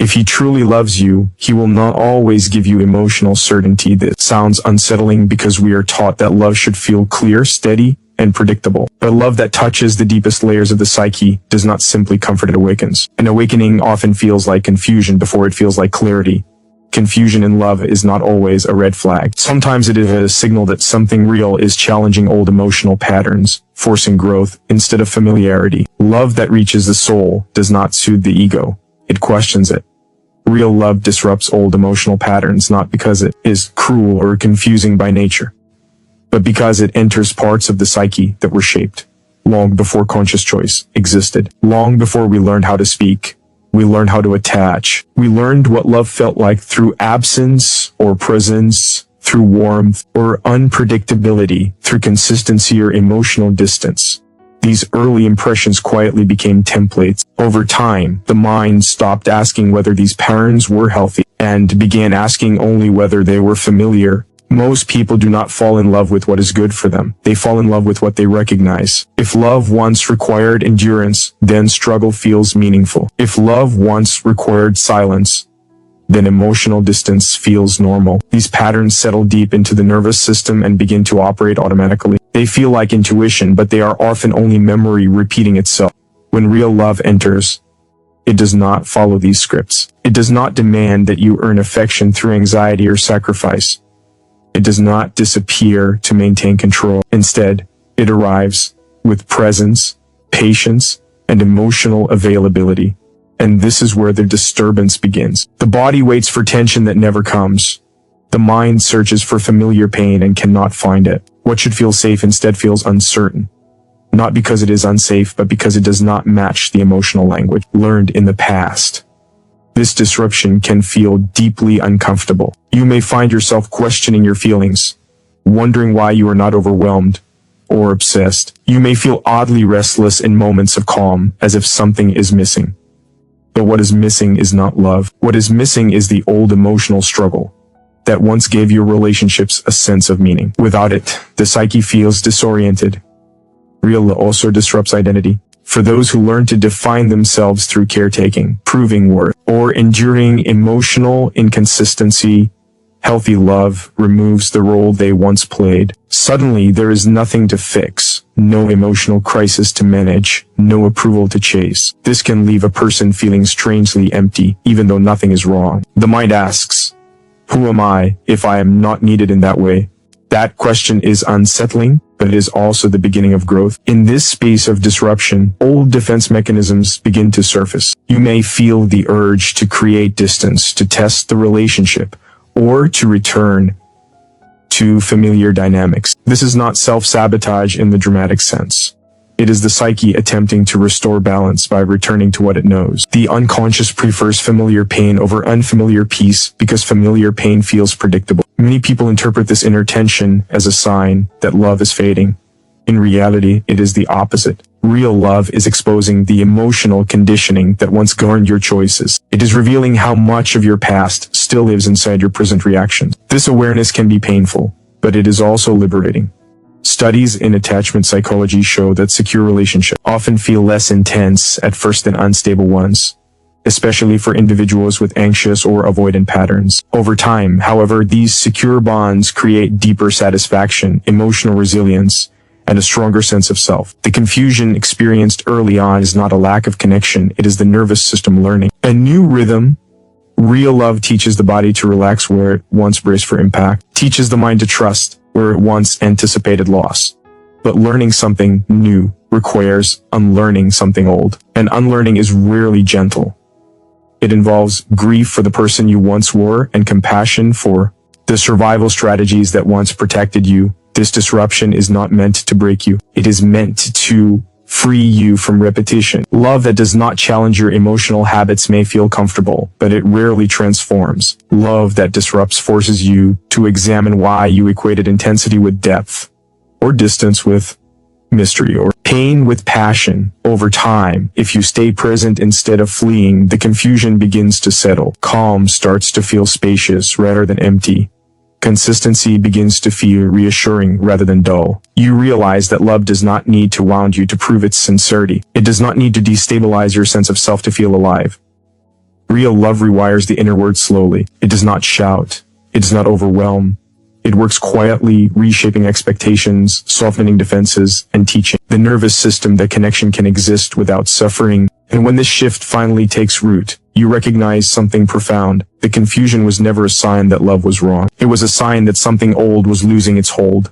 If he truly loves you, he will not always give you emotional certainty. That sounds unsettling because we are taught that love should feel clear, steady, and predictable. But love that touches the deepest layers of the psyche does not simply comfort, it awakens. An awakening often feels like confusion before it feels like clarity. Confusion in love is not always a red flag. Sometimes it is a signal that something real is challenging old emotional patterns, forcing growth instead of familiarity. Love that reaches the soul does not soothe the ego. It questions it. Real love disrupts old emotional patterns not because it is cruel or confusing by nature, but because it enters parts of the psyche that were shaped long before conscious choice existed. Long before we learned how to speak, we learned how to attach. We learned what love felt like through absence or presence, through warmth or unpredictability, through consistency or emotional distance. These early impressions quietly became templates. Over time, the mind stopped asking whether these patterns were healthy and began asking only whether they were familiar. Most people do not fall in love with what is good for them. They fall in love with what they recognize. If love once required endurance, then struggle feels meaningful. If love once required silence, then emotional distance feels normal. These patterns settle deep into the nervous system and begin to operate automatically. They feel like intuition, but they are often only memory repeating itself. When real love enters, it does not follow these scripts. It does not demand that you earn affection through anxiety or sacrifice. It does not disappear to maintain control. Instead, it arrives with presence, patience, and emotional availability. And this is where the disturbance begins. The body waits for tension that never comes. The mind searches for familiar pain and cannot find it. What should feel safe instead feels uncertain. Not because it is unsafe, but because it does not match the emotional language learned in the past. This disruption can feel deeply uncomfortable. You may find yourself questioning your feelings, wondering why you are not overwhelmed or obsessed. You may feel oddly restless in moments of calm, as if something is missing. But what is missing is not love. What is missing is the old emotional struggle that once gave your relationships a sense of meaning. Without it, the psyche feels disoriented. Real love also disrupts identity. For those who learn to define themselves through caretaking, proving worth, or enduring emotional inconsistency, healthy love removes the role they once played. Suddenly, there is nothing to fix, no emotional crisis to manage, no approval to chase. This can leave a person feeling strangely empty, even though nothing is wrong. The mind asks, who am I if I am not needed in that way? That question is unsettling, but it is also the beginning of growth. In this space of disruption, old defense mechanisms begin to surface. You may feel the urge to create distance, to test the relationship, or to return to familiar dynamics. This is not self-sabotage in the dramatic sense. It is the psyche attempting to restore balance by returning to what it knows. The unconscious prefers familiar pain over unfamiliar peace because familiar pain feels predictable. Many people interpret this inner tension as a sign that love is fading. In reality, it is the opposite. Real love is exposing the emotional conditioning that once governed your choices. It is revealing how much of your past still lives inside your present reactions. This awareness can be painful, but it is also liberating. Studies in attachment psychology show that secure relationships often feel less intense at first than unstable ones, especially for individuals with anxious or avoidant patterns. Over time, however, these secure bonds create deeper satisfaction, emotional resilience, and a stronger sense of self. The confusion experienced early on is not a lack of connection, it is the nervous system learning a new rhythm. Real love teaches the body to relax where it once braced for impact, teaches the mind to trust where it once anticipated loss. But learning something new requires unlearning something old, and unlearning is rarely gentle. It involves grief for the person you once were and compassion for the survival strategies that once protected you. This disruption is not meant to break you. It is meant to free you from repetition. Love that does not challenge your emotional habits may feel comfortable, but it rarely transforms. Love that disrupts forces you to examine why you equated intensity with depth, or distance with mystery, or pain with passion. Over time, if you stay present instead of fleeing, the confusion begins to settle. Calm starts to feel spacious rather than empty. Consistency begins to feel reassuring rather than dull. You realize that love does not need to wound you to prove its sincerity. It does not need to destabilize your sense of self to feel alive. Real love rewires the inner world slowly. It does not shout. It does not overwhelm. It works quietly, reshaping expectations, softening defenses, and teaching the nervous system that connection can exist without suffering. And when this shift finally takes root, you recognize something profound. The confusion was never a sign that love was wrong. It was a sign that something old was losing its hold.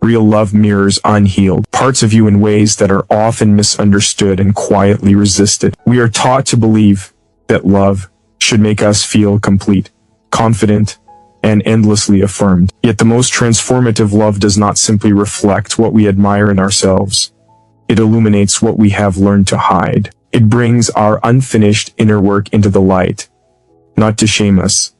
Real love mirrors unhealed parts of you in ways that are often misunderstood and quietly resisted. We are taught to believe that love should make us feel complete, confident, and endlessly affirmed. Yet the most transformative love does not simply reflect what we admire in ourselves. It illuminates what we have learned to hide. It brings our unfinished inner work into the light, not to shame us,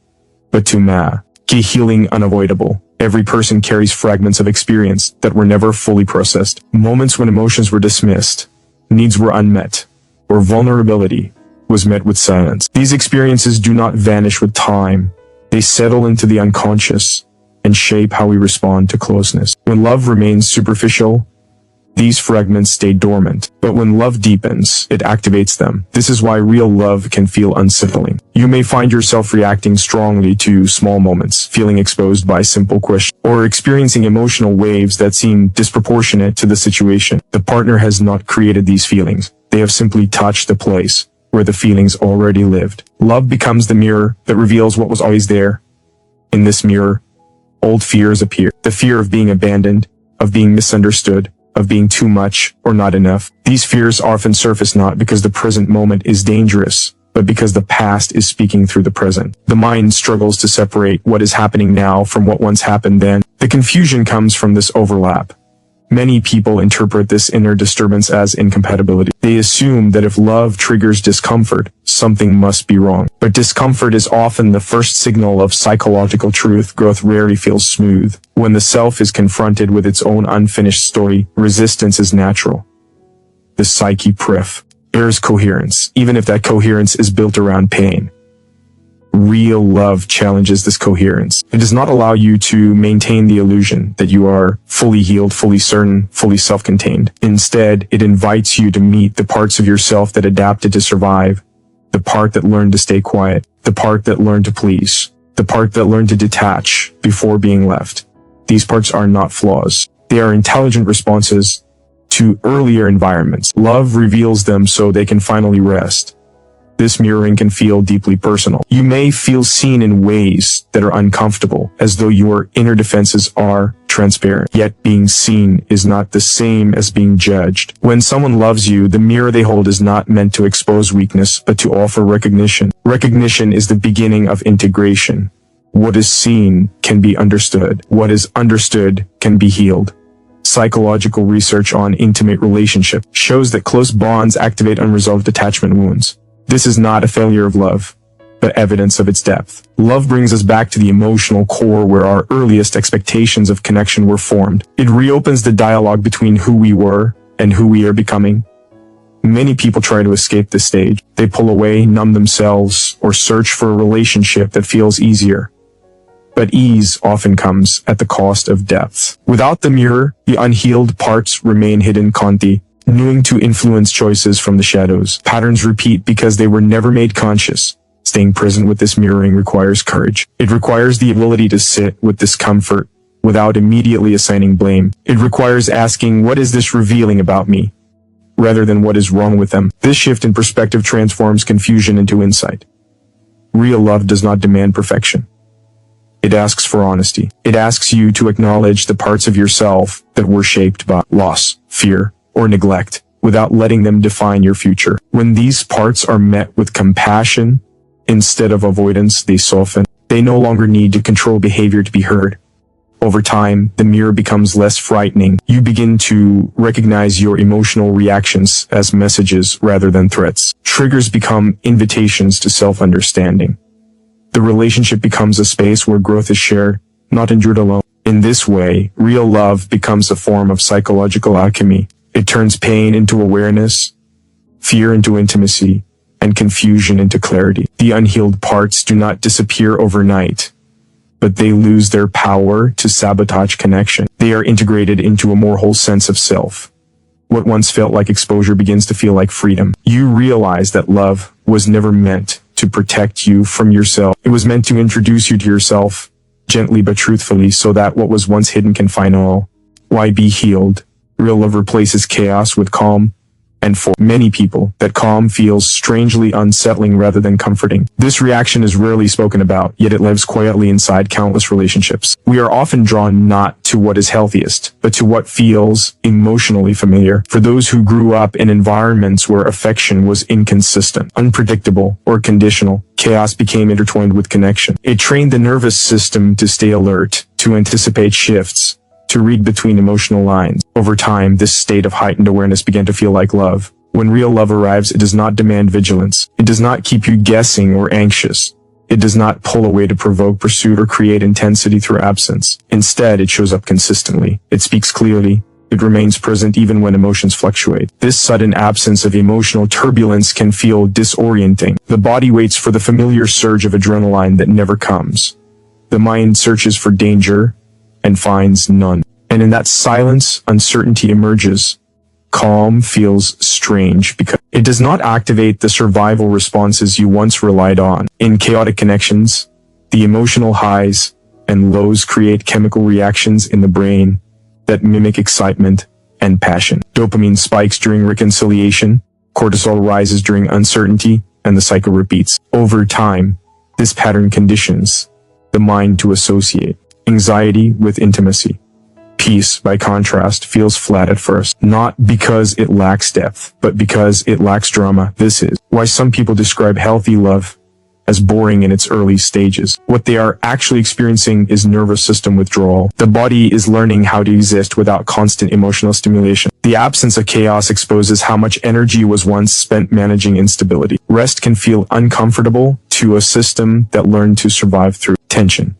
but to make healing unavoidable. Every person carries fragments of experience that were never fully processed. Moments when emotions were dismissed, needs were unmet, or vulnerability was met with silence. These experiences do not vanish with time. They settle into the unconscious and shape how we respond to closeness. When love remains superficial, these fragments stay dormant. But when love deepens, it activates them. This is why real love can feel unsettling. You may find yourself reacting strongly to small moments, feeling exposed by simple questions, or experiencing emotional waves that seem disproportionate to the situation. The partner has not created these feelings. They have simply touched the place where the feelings already lived. Love becomes the mirror that reveals what was always there. In this mirror, old fears appear. The fear of being abandoned, of being misunderstood, of being too much or not enough. These fears often surface not because the present moment is dangerous, but because the past is speaking through the present. The mind struggles to separate what is happening now from what once happened then. The confusion comes from this overlap. Many people interpret this inner disturbance as incompatibility. They assume that if love triggers discomfort, something must be wrong. But discomfort is often the first signal of psychological truth. Growth rarely feels smooth. When the self is confronted with its own unfinished story, resistance is natural. The psyche prefers coherence, even if that coherence is built around pain. Real love challenges this coherence. It does not allow you to maintain the illusion that you are fully healed, fully certain, fully self-contained. Instead, it invites you to meet the parts of yourself that adapted to survive, the part that learned to stay quiet, the part that learned to please, the part that learned to detach before being left. These parts are not flaws. They are intelligent responses to earlier environments. Love reveals them so they can finally rest. This mirroring can feel deeply personal. You may feel seen in ways that are uncomfortable, as though your inner defenses are transparent. Yet being seen is not the same as being judged. When someone loves you, the mirror they hold is not meant to expose weakness, but to offer recognition. Recognition is the beginning of integration. What is seen can be understood. What is understood can be healed. Psychological research on intimate relationship shows that close bonds activate unresolved attachment wounds. This is not a failure of love, but evidence of its depth. Love brings us back to the emotional core where our earliest expectations of connection were formed. It reopens the dialogue between who we were and who we are becoming. Many people try to escape this stage. They pull away, numb themselves, or search for a relationship that feels easier. But ease often comes at the cost of depth. Without the mirror, the unhealed parts remain hidden, continuing to influence choices from the shadows. Patterns repeat because they were never made conscious. Staying present with this mirroring requires courage. It requires the ability to sit with discomfort without immediately assigning blame. It requires asking, what is this revealing about me, rather than what is wrong with them. This shift in perspective transforms confusion into insight. Real love does not demand perfection. It asks for honesty. It asks you to acknowledge the parts of yourself that were shaped by loss, fear, or neglect, without letting them define your future. When these parts are met with compassion, instead of avoidance, they soften. They no longer need to control behavior to be heard. Over time, the mirror becomes less frightening. You begin to recognize your emotional reactions as messages rather than threats. Triggers become invitations to self-understanding. The relationship becomes a space where growth is shared, not endured alone. In this way, real love becomes a form of psychological alchemy. It turns pain into awareness, fear into intimacy, and confusion into clarity. The unhealed parts do not disappear overnight, but they lose their power to sabotage connection. They are integrated into a more whole sense of self. What once felt like exposure begins to feel like freedom. You realize that love was never meant to protect you from yourself. It was meant to introduce you to yourself, gently but truthfully, so that what was once hidden can find all. Why be healed? Real love replaces chaos with calm, and for many people, that calm feels strangely unsettling rather than comforting. This reaction is rarely spoken about, yet it lives quietly inside countless relationships. We are often drawn not to what is healthiest, but to what feels emotionally familiar. For those who grew up in environments where affection was inconsistent, unpredictable, or conditional, chaos became intertwined with connection. It trained the nervous system to stay alert, to anticipate shifts, to read between emotional lines. Over time, this state of heightened awareness began to feel like love. When real love arrives, it does not demand vigilance. It does not keep you guessing or anxious. It does not pull away to provoke pursuit or create intensity through absence. Instead, it shows up consistently. It speaks clearly. It remains present even when emotions fluctuate. This sudden absence of emotional turbulence can feel disorienting. The body waits for the familiar surge of adrenaline that never comes. The mind searches for danger and finds none. And in that silence, uncertainty emerges. Calm feels strange because it does not activate the survival responses you once relied on. In chaotic connections, the emotional highs and lows create chemical reactions in the brain that mimic excitement and passion. Dopamine spikes during reconciliation, cortisol rises during uncertainty, and the cycle repeats. Over time, this pattern conditions the mind to associate anxiety with intimacy. Peace, by contrast, feels flat at first, not because it lacks depth, but because it lacks drama. This is why some people describe healthy love as boring in its early stages. What they are actually experiencing is nervous system withdrawal. The body is learning how to exist without constant emotional stimulation. The absence of chaos exposes how much energy was once spent managing instability. Rest can feel uncomfortable to a system that learned to survive through tension.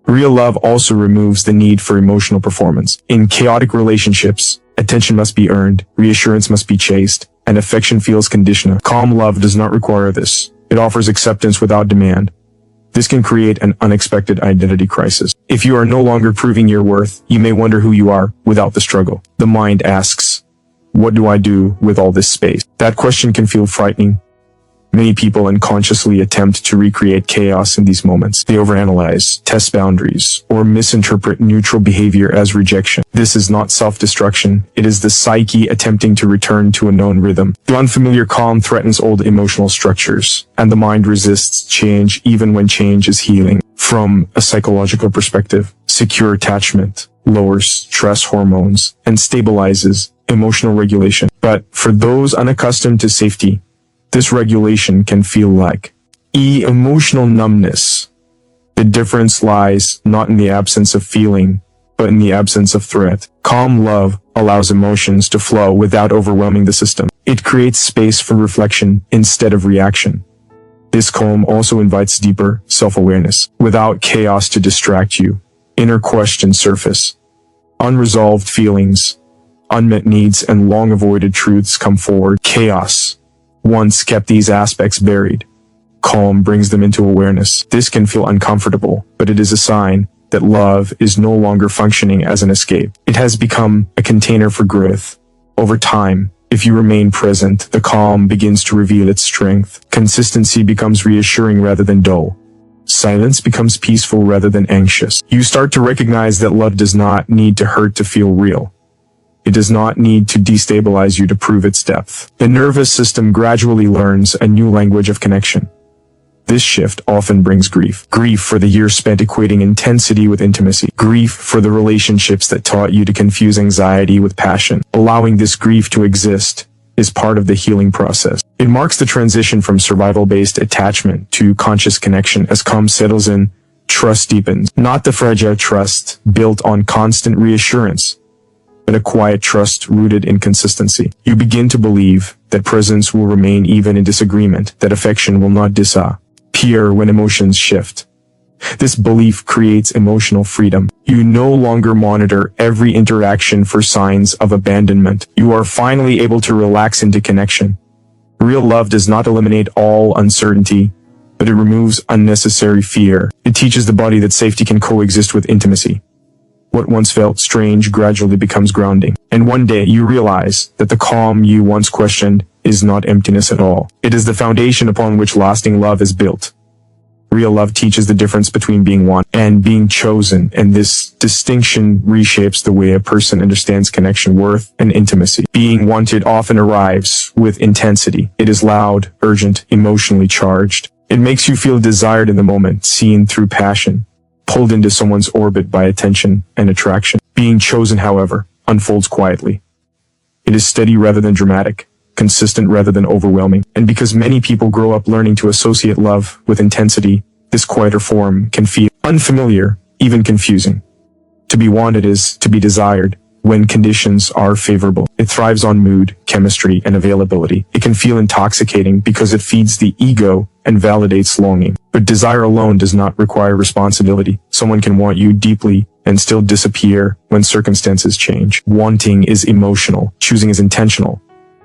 Real love also removes the need for emotional performance. In chaotic relationships, attention must be earned, reassurance must be chased, and affection feels conditional. Calm love does not require this. It offers acceptance without demand. This can create an unexpected identity crisis. If you are no longer proving your worth, you may wonder who you are without the struggle. The mind asks, what do I do with all this space? That question can feel frightening. Many people unconsciously attempt to recreate chaos in these moments. They overanalyze, test boundaries, or misinterpret neutral behavior as rejection. This is not self-destruction. It is the psyche attempting to return to a known rhythm. The unfamiliar calm threatens old emotional structures, and the mind resists change even when change is healing. From a psychological perspective, secure attachment lowers stress hormones and stabilizes emotional regulation. But for those unaccustomed to safety, this regulation can feel like emotional numbness. The difference lies not in the absence of feeling, but in the absence of threat. Calm love allows emotions to flow without overwhelming the system. It creates space for reflection instead of reaction. This calm also invites deeper self-awareness. Without chaos to distract you, inner questions surface. Unresolved feelings, unmet needs, and long-avoided truths come forward. Chaos once kept these aspects buried. Calm brings them into awareness. This can feel uncomfortable, but it is a sign that love is no longer functioning as an escape. It has become a container for growth. Over time, if you remain present, the calm begins to reveal its strength. Consistency becomes reassuring rather than dull. Silence becomes peaceful rather than anxious. You start to recognize that love does not need to hurt to feel real. It does not need to destabilize you to prove its depth. The nervous system gradually learns a new language of connection. This shift often brings grief. Grief for the years spent equating intensity with intimacy. Grief for the relationships that taught you to confuse anxiety with passion. Allowing this grief to exist is part of the healing process. It marks the transition from survival-based attachment to conscious connection. As calm settles in, trust deepens. Not the fragile trust built on constant reassurance, but a quiet trust rooted in consistency. You begin to believe that presence will remain even in disagreement, that affection will not disappear when emotions shift. This belief creates emotional freedom. You no longer monitor every interaction for signs of abandonment. You are finally able to relax into connection. Real love does not eliminate all uncertainty, but it removes unnecessary fear. It teaches the body that safety can coexist with intimacy. What once felt strange gradually becomes grounding. And one day you realize that the calm you once questioned is not emptiness at all. It is the foundation upon which lasting love is built. Real love teaches the difference between being wanted and being chosen, and this distinction reshapes the way a person understands connection, worth, and intimacy. Being wanted often arrives with intensity. It is loud, urgent, emotionally charged. It makes you feel desired in the moment, seen through passion, pulled into someone's orbit by attention and attraction. Being chosen, however, unfolds quietly. It is steady rather than dramatic, consistent rather than overwhelming. And because many people grow up learning to associate love with intensity, this quieter form can feel unfamiliar, even confusing. To be wanted is to be desired when conditions are favorable. It thrives on mood, chemistry, and availability. It can feel intoxicating because it feeds the ego and validates longing. But desire alone does not require responsibility. Someone can want you deeply and still disappear when circumstances change. Wanting is emotional. Choosing is intentional.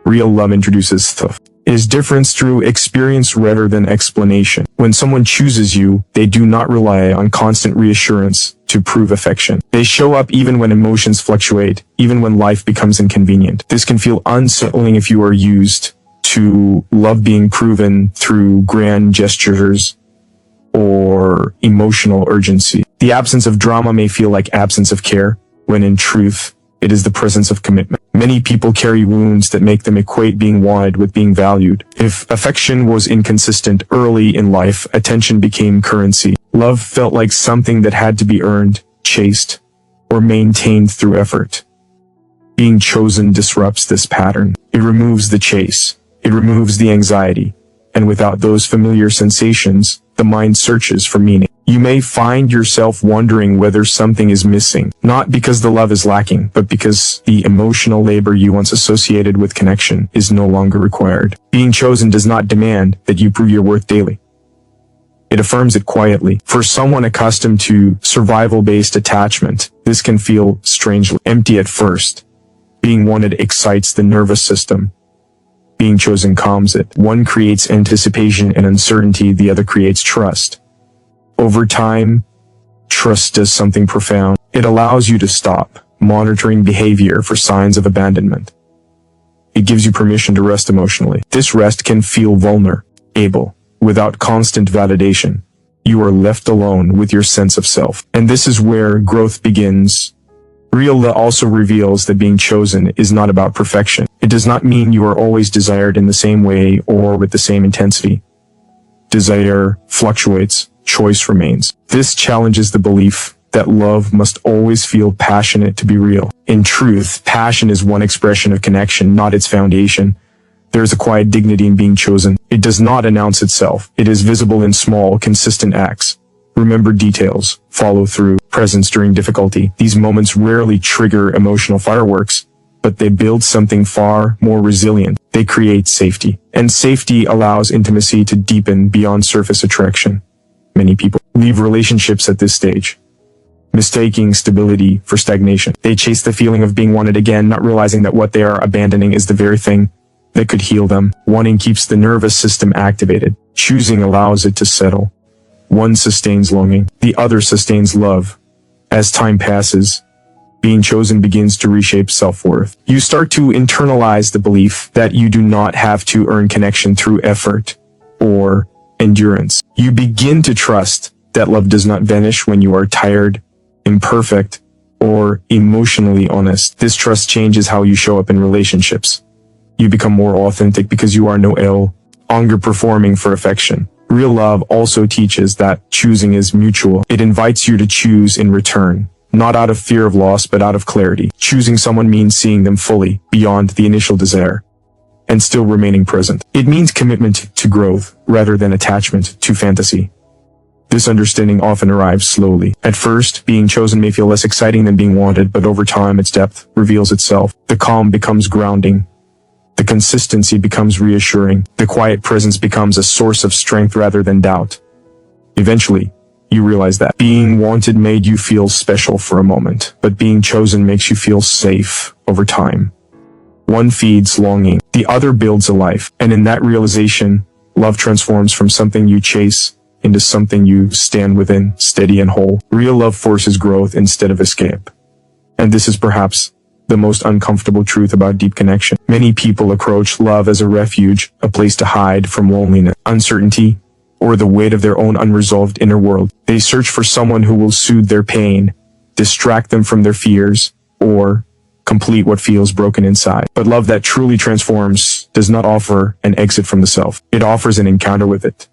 Real love introduces stuff. It is difference through experience rather than explanation. When someone chooses you, they do not rely on constant reassurance to prove affection. They show up even when emotions fluctuate, even when life becomes inconvenient. This can feel unsettling if you are used to love being proven through grand gestures or emotional urgency. The absence of drama may feel like absence of care, when in truth, it is the presence of commitment. Many people carry wounds that make them equate being wanted with being valued. If affection was inconsistent early in life, attention became currency. Love felt like something that had to be earned, chased, or maintained through effort. Being chosen disrupts this pattern. It removes the chase. It removes the anxiety. And without those familiar sensations, the mind searches for meaning. You may find yourself wondering whether something is missing, not because the love is lacking, but because the emotional labor you once associated with connection is no longer required. Being chosen does not demand that you prove your worth daily. It affirms it quietly. For someone accustomed to survival-based attachment, this can feel strangely empty at first. Being wanted excites the nervous system. Being chosen calms it. One creates anticipation and uncertainty, the other creates trust. Over time, trust does something profound. It allows you to stop monitoring behavior for signs of abandonment. It gives you permission to rest emotionally. This rest can feel vulnerable. Without constant validation, you are left alone with your sense of self. And this is where growth begins. Real love also reveals that being chosen is not about perfection. It does not mean you are always desired in the same way or with the same intensity. Desire fluctuates. Choice remains. This challenges the belief that love must always feel passionate to be real. In truth, passion is one expression of connection, not its foundation. There is a quiet dignity in being chosen. It does not announce itself. It is visible in small, consistent acts. Remember details, follow through, presence during difficulty. These moments rarely trigger emotional fireworks, but they build something far more resilient. They create safety. And safety allows intimacy to deepen beyond surface attraction. Many people leave relationships at this stage, mistaking stability for stagnation. They chase the feeling of being wanted again, not realizing that what they are abandoning is the very thing that could heal them. Wanting keeps the nervous system activated. Choosing allows it to settle. One sustains longing, the other sustains love. As time passes, being chosen begins to reshape self-worth. You start to internalize the belief that you do not have to earn connection through effort or endurance. You begin to trust that love does not vanish when you are tired, imperfect, or emotionally honest. This trust changes how you show up in relationships. You become more authentic because you are no longer performing for affection. Real love also teaches that choosing is mutual. It invites you to choose in return, not out of fear of loss, but out of clarity. Choosing someone means seeing them fully, beyond the initial desire, and still remaining present. It means commitment to growth, rather than attachment to fantasy. This understanding often arrives slowly. At first, being chosen may feel less exciting than being wanted, but over time its depth reveals itself. The calm becomes grounding. The consistency becomes reassuring. The quiet presence becomes a source of strength rather than doubt. Eventually, you realize that being wanted made you feel special for a moment, but being chosen makes you feel safe over time. One feeds longing, the other builds a life, and in that realization, love transforms from something you chase into something you stand within, steady and whole. Real love forces growth instead of escape. And this is perhaps the most uncomfortable truth about deep connection. Many people approach love as a refuge, a place to hide from loneliness, uncertainty, or the weight of their own unresolved inner world. They search for someone who will soothe their pain, distract them from their fears, or complete what feels broken inside. But love that truly transforms does not offer an exit from the self. It offers an encounter with it.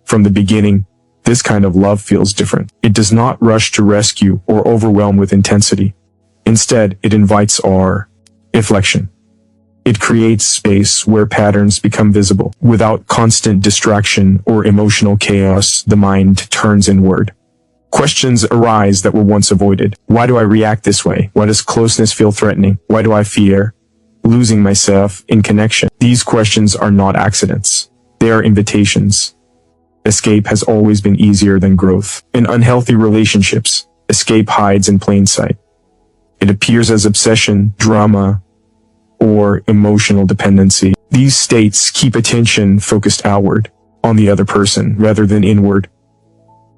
From the beginning, this kind of love feels different. It does not rush to rescue or overwhelm with intensity. Instead, it invites our reflection. It creates space where patterns become visible. Without constant distraction or emotional chaos, the mind turns inward. Questions arise that were once avoided. Why do I react this way? Why does closeness feel threatening? Why do I fear losing myself in connection? These questions are not accidents. They are invitations. Escape has always been easier than growth. In unhealthy relationships, escape hides in plain sight. It appears as obsession, drama, or emotional dependency. These states keep attention focused outward, on the other person, rather than inward.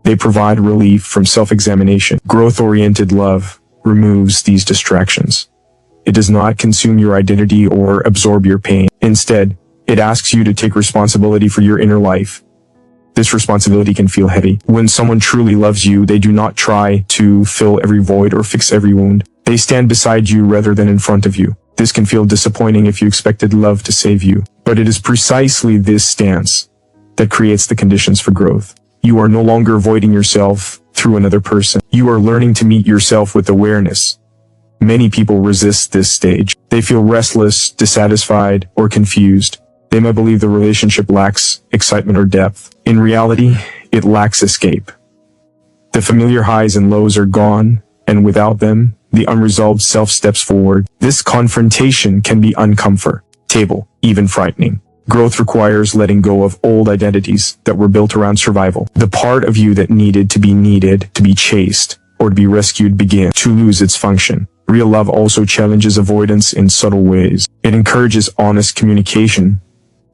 They provide relief from self-examination. Growth-oriented love removes these distractions. It does not consume your identity or absorb your pain. Instead, it asks you to take responsibility for your inner life. This responsibility can feel heavy. When someone truly loves you, they do not try to fill every void or fix every wound. They stand beside you rather than in front of you. This can feel disappointing if you expected love to save you. But it is precisely this stance that creates the conditions for growth. You are no longer avoiding yourself through another person. You are learning to meet yourself with awareness. Many people resist this stage. They feel restless, dissatisfied, or confused. They might believe the relationship lacks excitement or depth. In reality, it lacks escape. The familiar highs and lows are gone, and without them, the unresolved self steps forward. This confrontation can be uncomfortable, even frightening. Growth requires letting go of old identities that were built around survival. The part of you that needed, to be chased, or to be rescued begin to lose its function. Real love also challenges avoidance in subtle ways. It encourages honest communication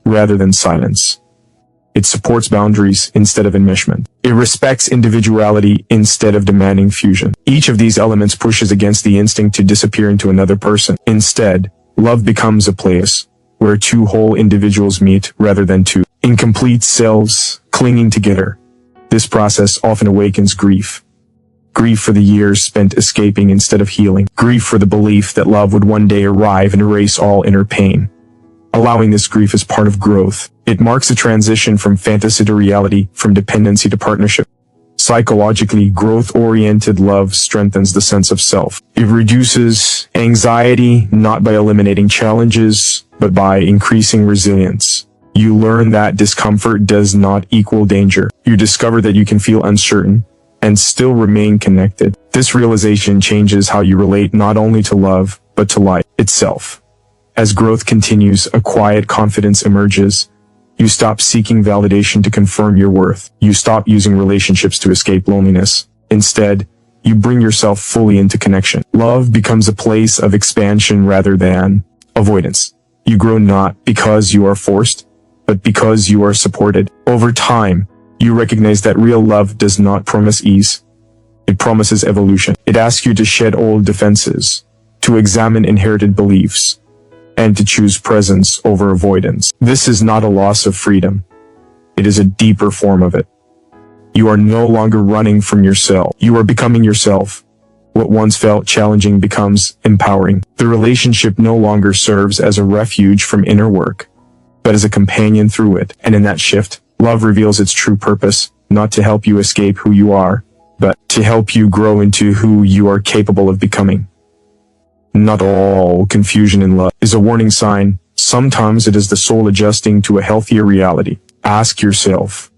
rather than silence. It supports boundaries instead of enmeshment. It respects individuality instead of demanding fusion. Each of these elements pushes against the instinct to disappear into another person. Instead, love becomes a place where two whole individuals meet rather than two incomplete selves clinging together. This process often awakens grief. Grief for the years spent escaping instead of healing. Grief for the belief that love would one day arrive and erase all inner pain. Allowing this grief is part of growth. It marks a transition from fantasy to reality, from dependency to partnership. Psychologically, growth-oriented love strengthens the sense of self. It reduces anxiety not by eliminating challenges, but by increasing resilience. You learn that discomfort does not equal danger. You discover that you can feel uncertain and still remain connected. This realization changes how you relate not only to love, but to life itself. As growth continues, a quiet confidence emerges. You stop seeking validation to confirm your worth. You stop using relationships to escape loneliness. Instead, you bring yourself fully into connection. Love becomes a place of expansion rather than avoidance. You grow not because you are forced, but because you are supported. Over time, you recognize that real love does not promise ease. It promises evolution. It asks you to shed old defenses, to examine inherited beliefs, and to choose presence over avoidance. This is not a loss of freedom. It is a deeper form of it. You are no longer running from yourself. You are becoming yourself. What once felt challenging becomes empowering. The relationship no longer serves as a refuge from inner work, but as a companion through it. And in that shift, love reveals its true purpose, not to help you escape who you are, but to help you grow into who you are capable of becoming. Not all confusion in love is a warning sign. Sometimes it is the soul adjusting to a healthier reality. Ask yourself,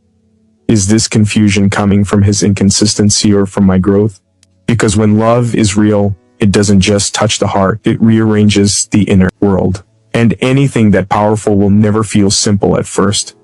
is this confusion coming from his inconsistency or from my growth? Because when love is real, it doesn't just touch the heart, it rearranges the inner world. And anything that powerful will never feel simple at first.